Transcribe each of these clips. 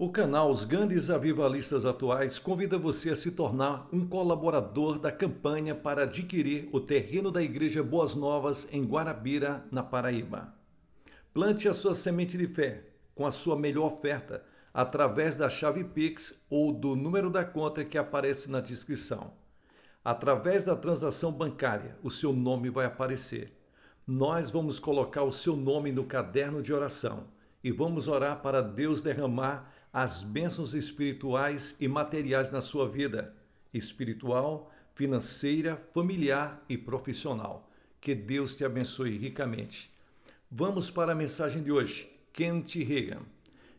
O canal Os Grandes Avivalistas Atuais convida você a se tornar um colaborador da campanha para adquirir o terreno da Igreja Boas Novas em Guarabira, na Paraíba. Plante a sua semente de fé com a sua melhor oferta através da chave Pix ou do número da conta que aparece na descrição. Através da transação bancária, o seu nome vai aparecer. Nós vamos colocar o seu nome no caderno de oração e vamos orar para Deus derramar as bênçãos espirituais e materiais na sua vida, espiritual, financeira, familiar e profissional. Que Deus te abençoe ricamente. Vamos para a mensagem de hoje. Kenneth Hagin.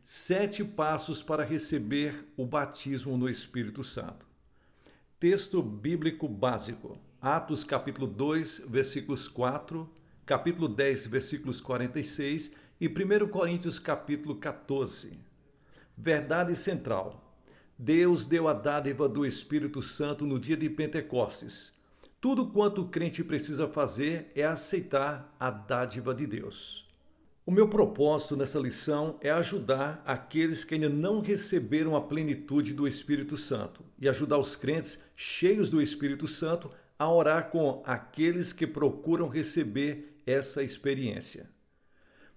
7 passos para receber o batismo no Espírito Santo. Texto bíblico básico. Atos capítulo 2, versículos 4, capítulo 10, versículos 46 e 1 Coríntios capítulo 14. Verdade central. Deus deu a dádiva do Espírito Santo no dia de Pentecostes. Tudo quanto o crente precisa fazer é aceitar a dádiva de Deus. O meu propósito nessa lição é ajudar aqueles que ainda não receberam a plenitude do Espírito Santo e ajudar os crentes cheios do Espírito Santo a orar com aqueles que procuram receber essa experiência.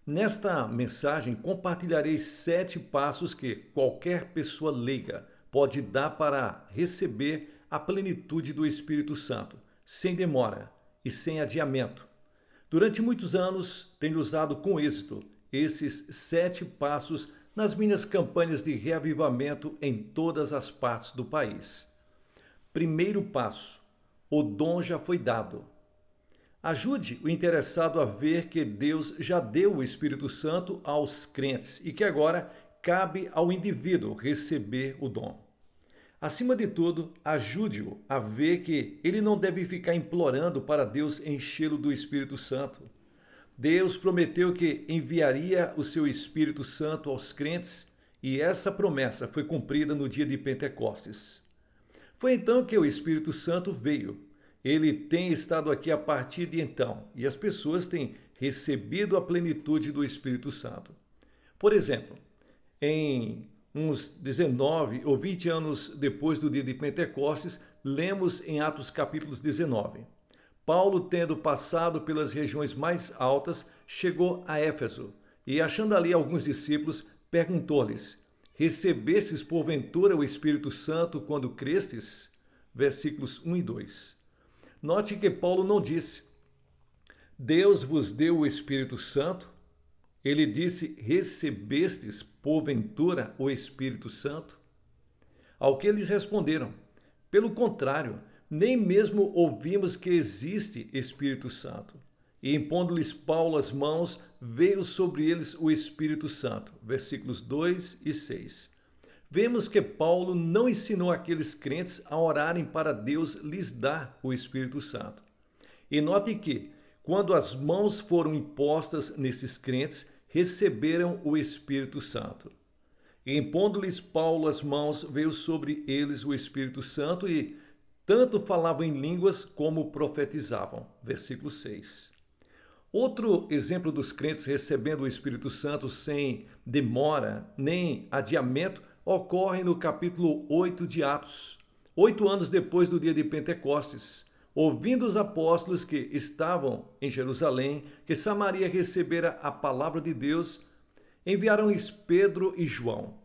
Nesta mensagem, compartilharei 7 passos que qualquer pessoa leiga pode dar para receber a plenitude do Espírito Santo, sem demora e sem adiamento. Durante muitos anos, tenho usado com êxito esses 7 passos nas minhas campanhas de reavivamento em todas as partes do país. Primeiro passo: o dom já foi dado. Ajude o interessado a ver que Deus já deu o Espírito Santo aos crentes e que agora cabe ao indivíduo receber o dom. Acima de tudo, ajude-o a ver que ele não deve ficar implorando para Deus enchê-lo do Espírito Santo. Deus prometeu que enviaria o seu Espírito Santo aos crentes e essa promessa foi cumprida no dia de Pentecostes. Foi então que o Espírito Santo veio. Ele tem estado aqui a partir de então e as pessoas têm recebido a plenitude do Espírito Santo. Por exemplo, em uns 19 ou 20 anos depois do dia de Pentecostes, lemos em Atos capítulos 19. Paulo, tendo passado pelas regiões mais altas, chegou a Éfeso e, achando ali alguns discípulos, perguntou-lhes: Recebestes porventura o Espírito Santo quando crestes? Versículos 1 e 2. Note que Paulo não disse: Deus vos deu o Espírito Santo. Ele disse: Recebestes porventura o Espírito Santo? Ao que eles responderam: Pelo contrário, nem mesmo ouvimos que existe Espírito Santo. E impondo-lhes Paulo as mãos, veio sobre eles o Espírito Santo. Versículos 2 e 6. Vemos que Paulo não ensinou aqueles crentes a orarem para Deus lhes dar o Espírito Santo. E note que, quando as mãos foram impostas nesses crentes, receberam o Espírito Santo. E impondo-lhes Paulo as mãos, veio sobre eles o Espírito Santo e tanto falavam em línguas como profetizavam. Versículo 6. Outro exemplo dos crentes recebendo o Espírito Santo sem demora nem adiamento ocorre no capítulo 8 de Atos, 8 anos depois do dia de Pentecostes. Ouvindo os apóstolos que estavam em Jerusalém, que Samaria recebera a palavra de Deus, enviaram-lhes Pedro e João,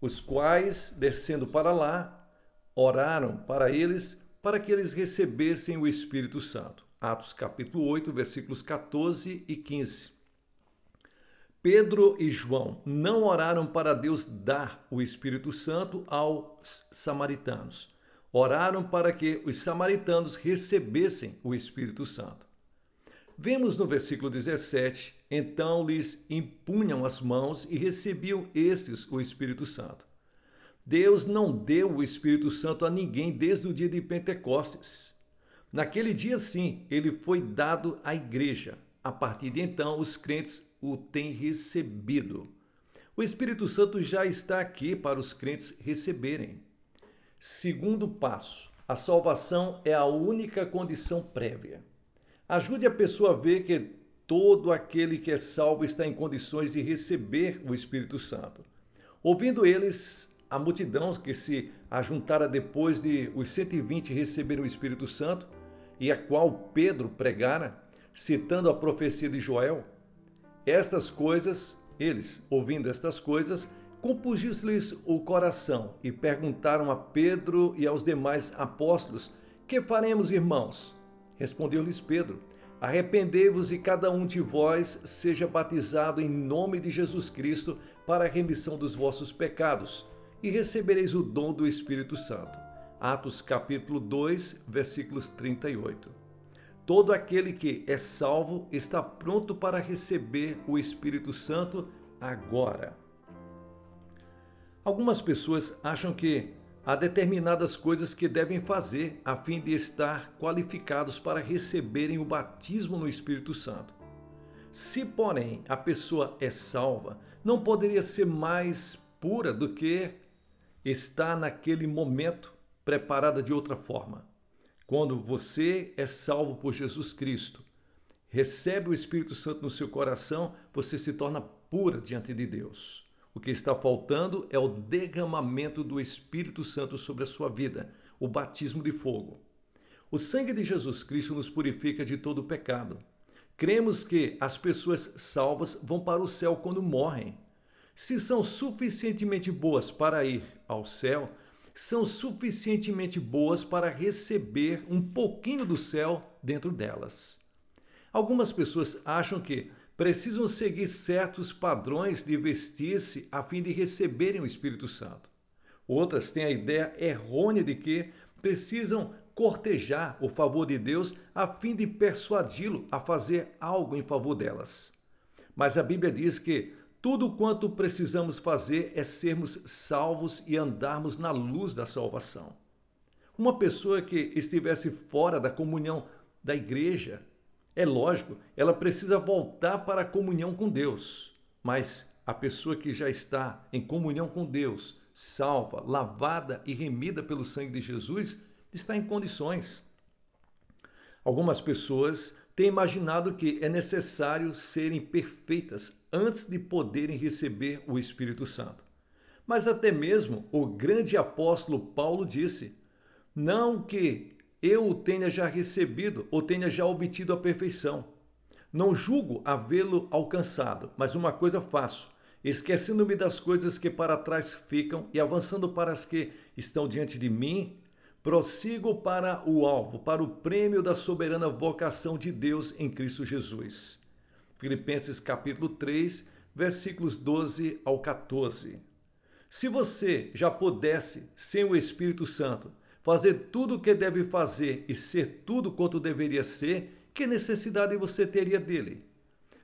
os quais, descendo para lá, oraram para eles, para que eles recebessem o Espírito Santo. Atos capítulo 8, versículos 14 e 15. Pedro e João não oraram para Deus dar o Espírito Santo aos samaritanos. Oraram para que os samaritanos recebessem o Espírito Santo. Vemos no versículo 17, então lhes impunham as mãos e recebiam estes o Espírito Santo. Deus não deu o Espírito Santo a ninguém desde o dia de Pentecostes. Naquele dia, sim, ele foi dado à igreja. A partir de então, os crentes o têm recebido. O Espírito Santo já está aqui para os crentes receberem. Segundo passo: a salvação é a única condição prévia. Ajude a pessoa a ver que todo aquele que é salvo está em condições de receber o Espírito Santo. Ouvindo eles, a multidão que se ajuntara depois de os 120 receberem o Espírito Santo, e a qual Pedro pregara, citando a profecia de Joel, estas coisas, eles, ouvindo estas coisas, compungiu-lhes o coração e perguntaram a Pedro e aos demais apóstolos: que faremos, irmãos? Respondeu-lhes Pedro: arrependei-vos e cada um de vós seja batizado em nome de Jesus Cristo para a remissão dos vossos pecados, e recebereis o dom do Espírito Santo. Atos capítulo 2, versículos 38. Todo aquele que é salvo está pronto para receber o Espírito Santo agora. Algumas pessoas acham que há determinadas coisas que devem fazer a fim de estar qualificados para receberem o batismo no Espírito Santo. Se, porém, a pessoa é salva, não poderia ser mais pura do que está naquele momento, preparada de outra forma. Quando você é salvo por Jesus Cristo, recebe o Espírito Santo no seu coração, você se torna pura diante de Deus. O que está faltando é o derramamento do Espírito Santo sobre a sua vida, o batismo de fogo. O sangue de Jesus Cristo nos purifica de todo o pecado. Cremos que as pessoas salvas vão para o céu quando morrem. Se são suficientemente boas para ir ao céu, são suficientemente boas para receber um pouquinho do céu dentro delas. Algumas pessoas acham que precisam seguir certos padrões de vestir-se a fim de receberem o Espírito Santo. Outras têm a ideia errônea de que precisam cortejar o favor de Deus a fim de persuadi-lo a fazer algo em favor delas. Mas a Bíblia diz que tudo quanto precisamos fazer é sermos salvos e andarmos na luz da salvação. Uma pessoa que estivesse fora da comunhão da igreja, é lógico, ela precisa voltar para a comunhão com Deus. Mas a pessoa que já está em comunhão com Deus, salva, lavada e remida pelo sangue de Jesus, está em condições. Algumas pessoas têm imaginado que é necessário serem perfeitas antes de poderem receber o Espírito Santo. Mas até mesmo o grande apóstolo Paulo disse: não que eu o tenha já recebido ou tenha já obtido a perfeição. Não julgo havê-lo alcançado, mas uma coisa faço, esquecendo-me das coisas que para trás ficam e avançando para as que estão diante de mim, prossigo para o alvo, para o prêmio da soberana vocação de Deus em Cristo Jesus. Filipenses capítulo 3, versículos 12 ao 14. Se você já pudesse, sem o Espírito Santo, fazer tudo o que deve fazer e ser tudo quanto deveria ser, que necessidade você teria dele?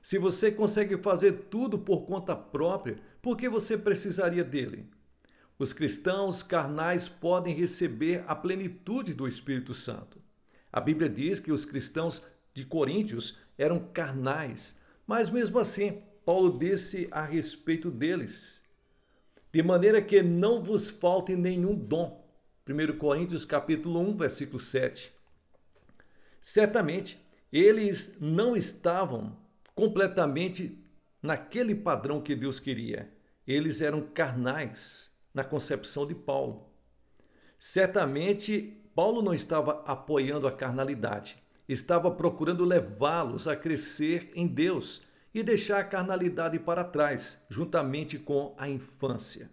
Se você consegue fazer tudo por conta própria, por que você precisaria dele? Os cristãos carnais podem receber a plenitude do Espírito Santo. A Bíblia diz que os cristãos de Coríntios eram carnais, mas mesmo assim, Paulo disse a respeito deles: de maneira que não vos falte nenhum dom. 1 Coríntios capítulo 1, versículo 7. Certamente, eles não estavam completamente naquele padrão que Deus queria. Eles eram carnais na concepção de Paulo. Certamente, Paulo não estava apoiando a carnalidade. Estava procurando levá-los a crescer em Deus e deixar a carnalidade para trás, juntamente com a infância.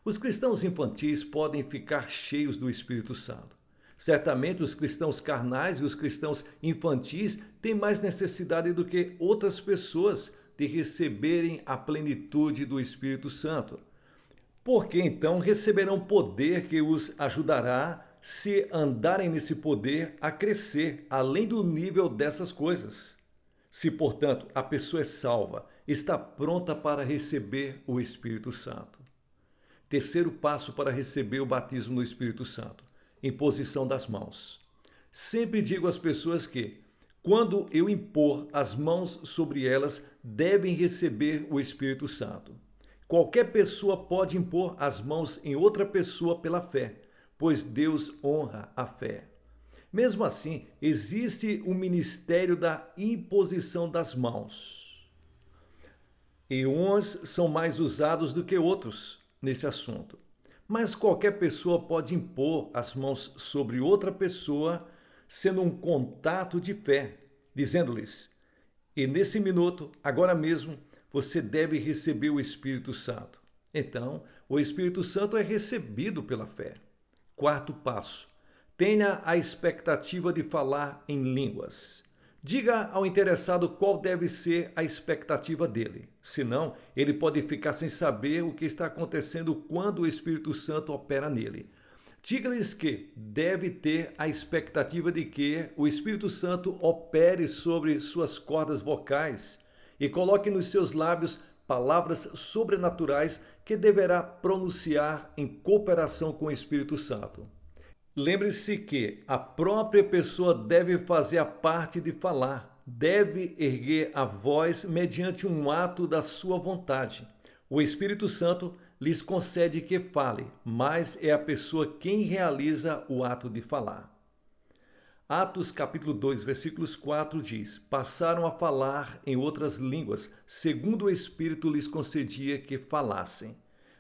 Os cristãos infantis podem ficar cheios do Espírito Santo. Certamente os cristãos carnais e os cristãos infantis têm mais necessidade do que outras pessoas de receberem a plenitude do Espírito Santo. Porque então receberão poder que os ajudará, se andarem nesse poder, a crescer além do nível dessas coisas. Se, portanto, a pessoa é salva, está pronta para receber o Espírito Santo. Terceiro passo para receber o batismo no Espírito Santo: imposição das mãos. Sempre digo às pessoas que, quando eu impor as mãos sobre elas, devem receber o Espírito Santo. Qualquer pessoa pode impor as mãos em outra pessoa pela fé, pois Deus honra a fé. Mesmo assim, existe o ministério da imposição das mãos. E uns são mais usados do que outros. nesse assunto. Mas qualquer pessoa pode impor as mãos sobre outra pessoa, sendo um contato de fé, dizendo-lhes: e nesse minuto, agora mesmo, você deve receber o Espírito Santo. Então, o Espírito Santo é recebido pela fé. Quarto passo: tenha a expectativa de falar em línguas. Diga ao interessado qual deve ser a expectativa dele. Senão, ele pode ficar sem saber o que está acontecendo quando o Espírito Santo opera nele. Diga-lhes que deve ter a expectativa de que o Espírito Santo opere sobre suas cordas vocais e coloque nos seus lábios palavras sobrenaturais que deverá pronunciar em cooperação com o Espírito Santo. Lembre-se que a própria pessoa deve fazer a parte de falar, deve erguer a voz mediante um ato da sua vontade. O Espírito Santo lhes concede que fale, mas é a pessoa quem realiza o ato de falar. Atos capítulo 2, versículos 4 diz: passaram a falar em outras línguas, segundo o Espírito lhes concedia que falassem.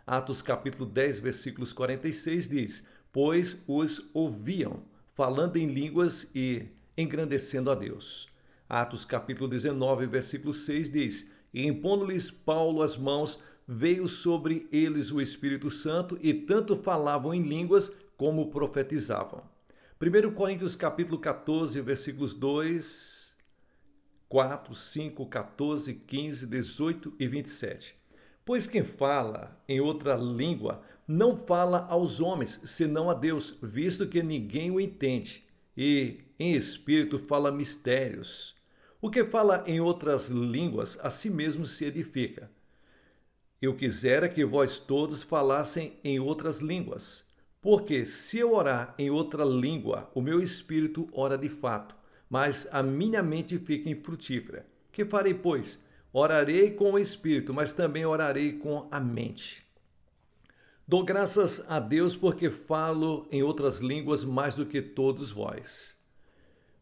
Atos capítulo 10, versículos 46 diz: pois os ouviam, falando em línguas e engrandecendo a Deus. Atos capítulo 19, versículo 6 diz: e impondo-lhes Paulo as mãos, veio sobre eles o Espírito Santo, e tanto falavam em línguas como profetizavam. 1 Coríntios capítulo 14, versículos 2, 4, 5, 14, 15, 18 e 27. Pois quem fala em outra língua não fala aos homens, senão a Deus, visto que ninguém o entende, e em espírito fala mistérios. O que fala em outras línguas, a si mesmo se edifica. Eu quisera que vós todos falassem em outras línguas, porque se eu orar em outra língua, o meu espírito ora de fato, mas a minha mente fica infrutífera. Que farei, pois? Orarei com o espírito, mas também orarei com a mente. Dou graças a Deus porque falo em outras línguas mais do que todos vós.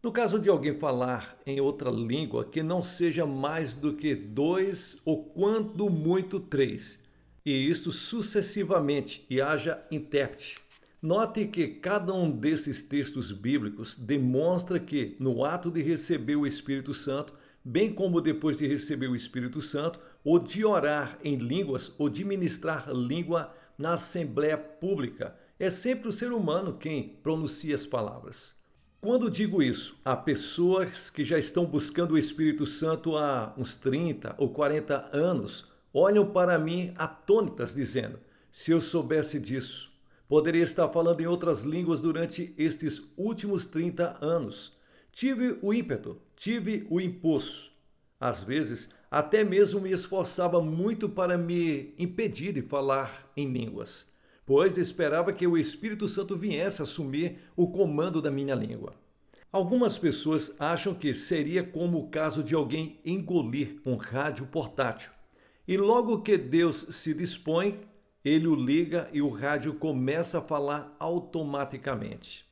No caso de alguém falar em outra língua, que não seja mais do que 2 ou quando muito 3, e isto sucessivamente, e haja intérprete. Note que cada um desses textos bíblicos demonstra que, no ato de receber o Espírito Santo, bem como depois de receber o Espírito Santo, ou de orar em línguas, ou de ministrar língua na assembleia pública, é sempre o ser humano quem pronuncia as palavras. Quando digo isso, há pessoas que já estão buscando o Espírito Santo há uns 30 ou 40 anos, olham para mim atônitas, dizendo: se eu soubesse disso, poderia estar falando em outras línguas durante estes últimos 30 anos. Tive o ímpeto, tive o impulso. Às vezes, até mesmo me esforçava muito para me impedir de falar em línguas, pois esperava que o Espírito Santo viesse assumir o comando da minha língua. Algumas pessoas acham que seria como o caso de alguém engolir um rádio portátil, e logo que Deus se dispõe, ele o liga e o rádio começa a falar automaticamente.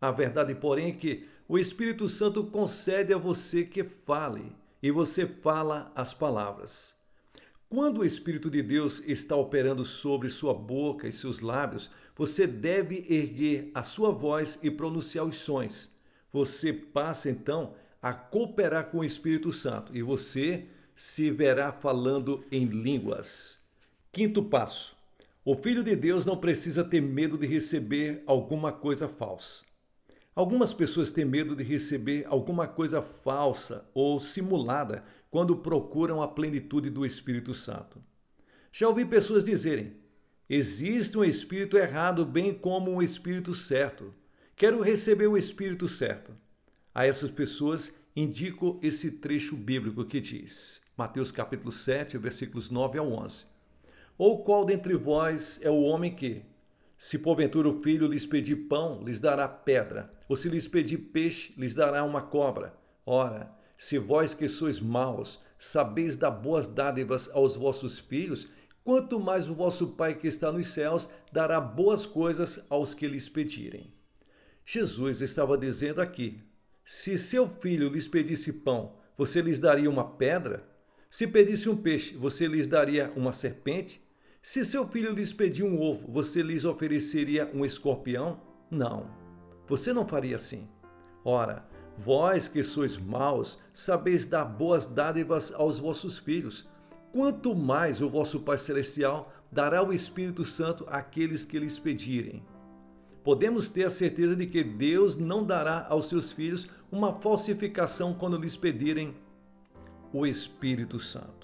A verdade, porém, é que o Espírito Santo concede a você que fale, e você fala as palavras. Quando o Espírito de Deus está operando sobre sua boca e seus lábios, você deve erguer a sua voz e pronunciar os sons. Você passa então a cooperar com o Espírito Santo e você se verá falando em línguas. Quinto passo: o Filho de Deus não precisa ter medo de receber alguma coisa falsa. Algumas pessoas têm medo de receber alguma coisa falsa ou simulada quando procuram a plenitude do Espírito Santo. Já ouvi pessoas dizerem: existe um espírito errado, bem como um espírito certo. Quero receber o espírito certo. A essas pessoas indico esse trecho bíblico que diz, Mateus capítulo 7, versículos 9 ao 11. Ou qual dentre vós é o homem que, se porventura o filho lhes pedir pão, lhes dará pedra, ou se lhes pedir peixe, lhes dará uma cobra? Ora, se vós que sois maus, sabeis dar boas dádivas aos vossos filhos, quanto mais o vosso Pai que está nos céus dará boas coisas aos que lhes pedirem. Jesus estava dizendo aqui: se seu filho lhes pedisse pão, você lhes daria uma pedra? Se pedisse um peixe, você lhes daria uma serpente? Se seu filho lhes pedir um ovo, você lhes ofereceria um escorpião? Não, você não faria assim. Ora, vós que sois maus, sabeis dar boas dádivas aos vossos filhos. Quanto mais o vosso Pai Celestial dará o Espírito Santo àqueles que lhes pedirem. Podemos ter a certeza de que Deus não dará aos seus filhos uma falsificação quando lhes pedirem o Espírito Santo.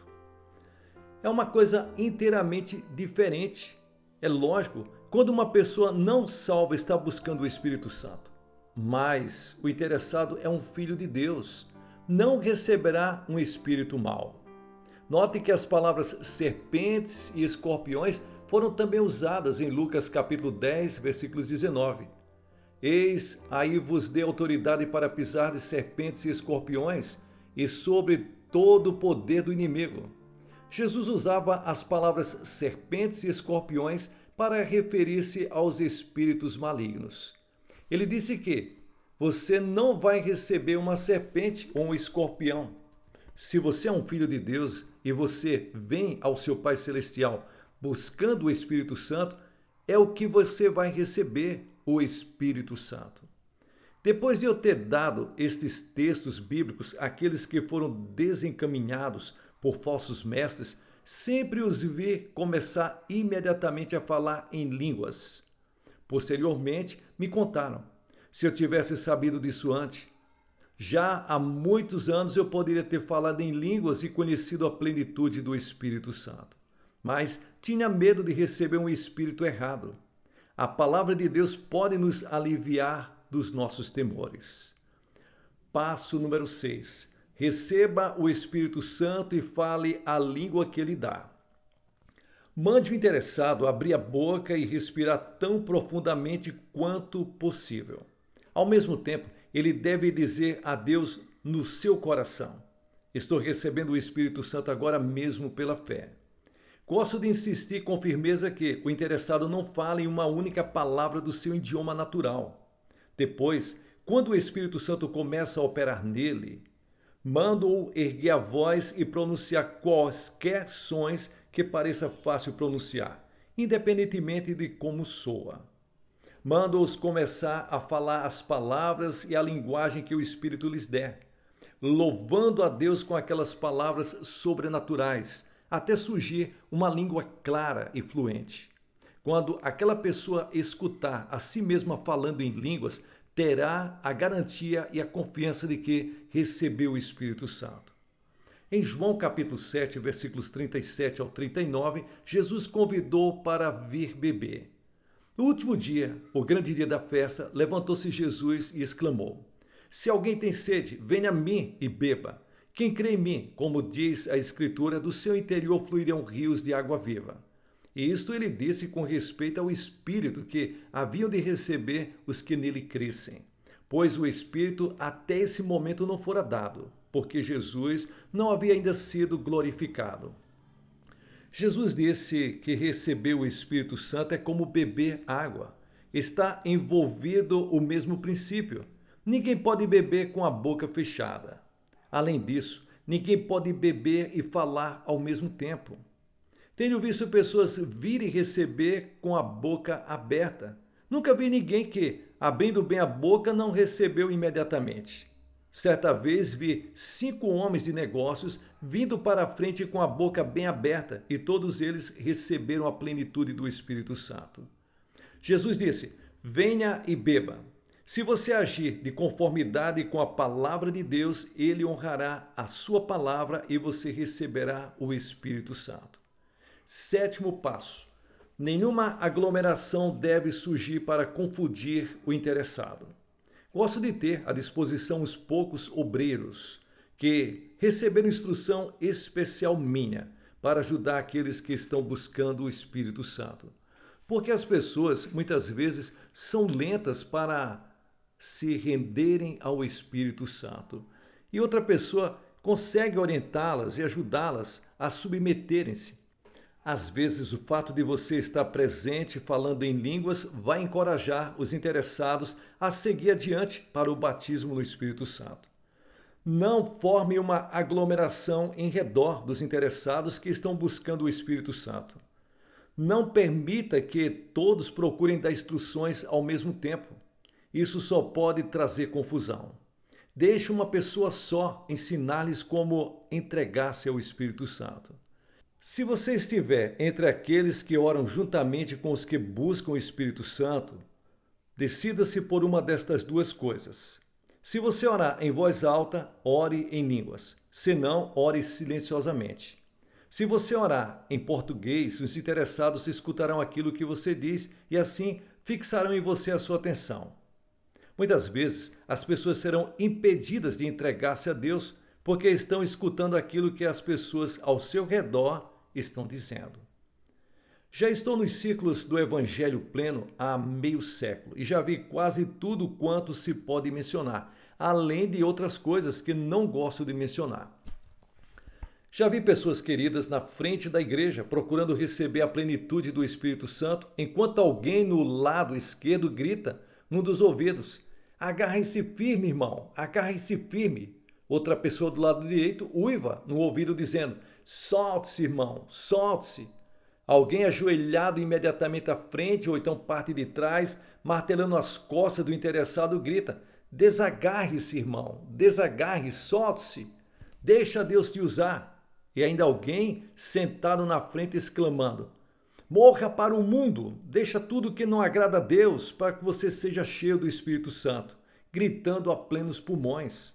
É uma coisa inteiramente diferente. É lógico, quando uma pessoa não salva está buscando o Espírito Santo. Mas o interessado é um filho de Deus, não receberá um espírito mau. Note que as palavras serpentes e escorpiões foram também usadas em Lucas capítulo 10, versículos 19. Eis, aí vos dei autoridade para pisar de serpentes e escorpiões e sobre todo o poder do inimigo. Jesus usava as palavras serpentes e escorpiões para referir-se aos espíritos malignos. Ele disse que você não vai receber uma serpente ou um escorpião. Se você é um filho de Deus e você vem ao seu Pai Celestial buscando o Espírito Santo, é o que você vai receber, o Espírito Santo. Depois de eu ter dado estes textos bíblicos àqueles que foram desencaminhados por falsos mestres, sempre os vi começar imediatamente a falar em línguas. Posteriormente, me contaram. Se eu tivesse sabido disso antes, já há muitos anos eu poderia ter falado em línguas e conhecido a plenitude do Espírito Santo. Mas tinha medo de receber um espírito errado. A palavra de Deus pode nos aliviar dos nossos temores. Passo número 6. Receba o Espírito Santo e fale a língua que ele dá. Mande o interessado abrir a boca e respirar tão profundamente quanto possível. Ao mesmo tempo, ele deve dizer a Deus no seu coração: estou recebendo o Espírito Santo agora mesmo pela fé. Gosto de insistir com firmeza que o interessado não fale em uma única palavra do seu idioma natural. Depois, quando o Espírito Santo começa a operar nele, mando-o erguer a voz e pronunciar quaisquer sons que pareça fácil pronunciar, independentemente de como soa. Manda-os começar a falar as palavras e a linguagem que o Espírito lhes der, louvando a Deus com aquelas palavras sobrenaturais, até surgir uma língua clara e fluente. Quando aquela pessoa escutar a si mesma falando em línguas, terá a garantia e a confiança de que recebeu o Espírito Santo. Em João capítulo 7, versículos 37 ao 39, Jesus convidou para vir beber. No último dia, o grande dia da festa, levantou-se Jesus e exclamou: Se alguém tem sede, venha a mim e beba. Quem crê em mim, como diz a Escritura, do seu interior fluirão rios de água viva. E isto ele disse com respeito ao Espírito que haviam de receber os que nele crescem, pois o Espírito até esse momento não fora dado, porque Jesus não havia ainda sido glorificado. Jesus disse que receber o Espírito Santo é como beber água. Está envolvido o mesmo princípio. Ninguém pode beber com a boca fechada. Além disso, ninguém pode beber e falar ao mesmo tempo. Tenho visto pessoas vir e receber com a boca aberta. Nunca vi ninguém que, abrindo bem a boca, não recebeu imediatamente. Certa vez vi 5 homens de negócios vindo para a frente com a boca bem aberta e todos eles receberam a plenitude do Espírito Santo. Jesus disse: venha e beba. Se você agir de conformidade com a palavra de Deus, ele honrará a sua palavra e você receberá o Espírito Santo. 7º passo. Nenhuma aglomeração deve surgir para confundir o interessado. Gosto de ter à disposição os poucos obreiros que receberam instrução especial minha para ajudar aqueles que estão buscando o Espírito Santo. Porque as pessoas, muitas vezes, são lentas para se renderem ao Espírito Santo. E outra pessoa consegue orientá-las e ajudá-las a submeterem-se. Às vezes, o fato de você estar presente falando em línguas vai encorajar os interessados a seguir adiante para o batismo no Espírito Santo. Não forme uma aglomeração em redor dos interessados que estão buscando o Espírito Santo. Não permita que todos procurem dar instruções ao mesmo tempo. Isso só pode trazer confusão. Deixe uma pessoa só ensinar-lhes como entregar-se ao Espírito Santo. Se você estiver entre aqueles que oram juntamente com os que buscam o Espírito Santo, decida-se por uma destas duas coisas. Se você orar em voz alta, ore em línguas. Se não, ore silenciosamente. Se você orar em português, os interessados escutarão aquilo que você diz e assim fixarão em você a sua atenção. Muitas vezes as pessoas serão impedidas de entregar-se a Deus porque estão escutando aquilo que as pessoas ao seu redor estão dizendo. Já estou nos ciclos do Evangelho Pleno há meio século e já vi quase tudo quanto se pode mencionar, além de outras coisas que não gosto de mencionar. Já vi pessoas queridas na frente da igreja procurando receber a plenitude do Espírito Santo, enquanto alguém no lado esquerdo grita num dos ouvidos: agarre-se firme, irmão, agarre-se firme. Outra pessoa do lado direito uiva no ouvido dizendo: solte-se, irmão, solte-se. Alguém ajoelhado imediatamente à frente ou então parte de trás, martelando as costas do interessado, grita: desagarre-se, irmão, desagarre, solte-se. Deixa Deus te usar. E ainda alguém sentado na frente exclamando: morra para o mundo, deixa tudo que não agrada a Deus para que você seja cheio do Espírito Santo, gritando a plenos pulmões.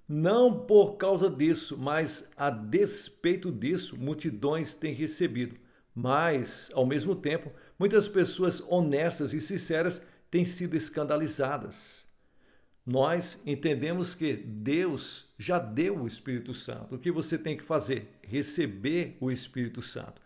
Não por causa disso, mas a despeito disso, multidões têm recebido. Mas, ao mesmo tempo, muitas pessoas honestas e sinceras têm sido escandalizadas. Nós entendemos que Deus já deu o Espírito Santo. O que você tem que fazer? Receber o Espírito Santo.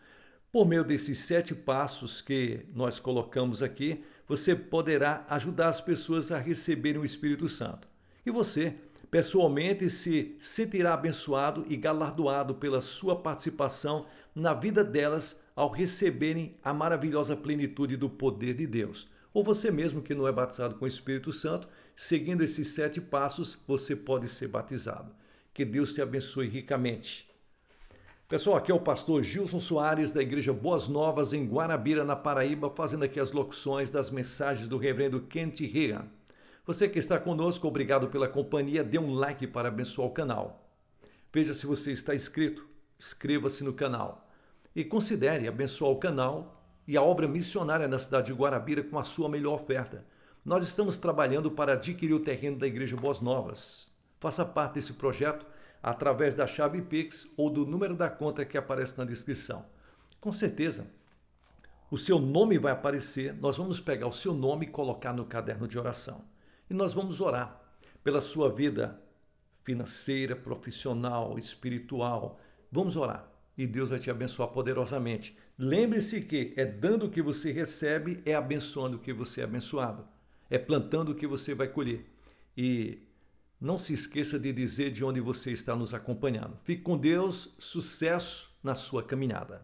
Por meio desses 7 passos que nós colocamos aqui, você poderá ajudar as pessoas a receberem o Espírito Santo. E você, pessoalmente, se sentirá abençoado e galardoado pela sua participação na vida delas ao receberem a maravilhosa plenitude do poder de Deus. Ou você mesmo que não é batizado com o Espírito Santo, seguindo esses 7 passos, você pode ser batizado. Que Deus te abençoe ricamente. Pessoal, aqui é o pastor Gilson Soares, da Igreja Boas Novas, em Guarabira, na Paraíba, fazendo aqui as locuções das mensagens do reverendo Kent Reagan. Você que está conosco, obrigado pela companhia, dê um like para abençoar o canal. Veja se você está inscrito, inscreva-se no canal. E considere abençoar o canal e a obra missionária na cidade de Guarabira com a sua melhor oferta. Nós estamos trabalhando para adquirir o terreno da Igreja Boas Novas. Faça parte desse projeto através da chave Pix ou do número da conta que aparece na descrição. Com certeza, o seu nome vai aparecer, nós vamos pegar o seu nome e colocar no caderno de oração. E nós vamos orar pela sua vida financeira, profissional, espiritual. Vamos orar e Deus vai te abençoar poderosamente. Lembre-se que é dando o que você recebe, é abençoando o que você é abençoado. É plantando o que você vai colher. E não se esqueça de dizer de onde você está nos acompanhando. Fique com Deus, sucesso na sua caminhada.